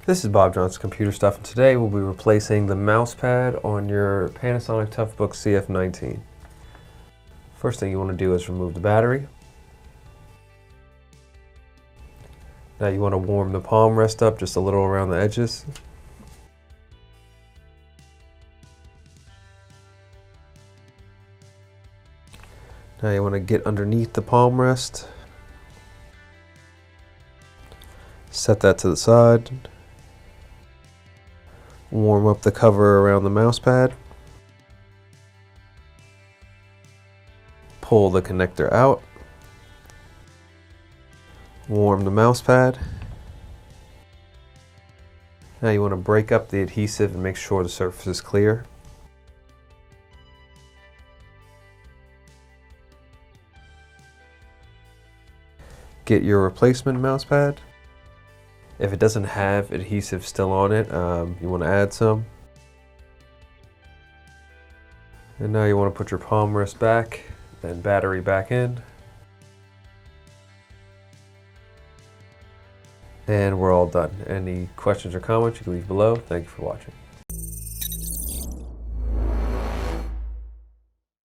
This is Bob Johnson Computer Stuff, and today we'll be replacing the mouse pad on your Panasonic Toughbook CF-19. First thing you want to do is remove the battery. Now you want to warm the palm rest up just a little around the edges. Now you want to get underneath the palm rest. Set that to the side. Warm up the cover around the mouse pad. Pull the connector out. Warm the mouse pad. Now you want to break up the adhesive and make sure the surface is clear. Get your replacement mouse pad. If it doesn't have adhesive still on it, you want to add some. And now you want to put your palm rest back, then battery back in. And we're all done. Any questions or comments you can leave below. Thank you for watching.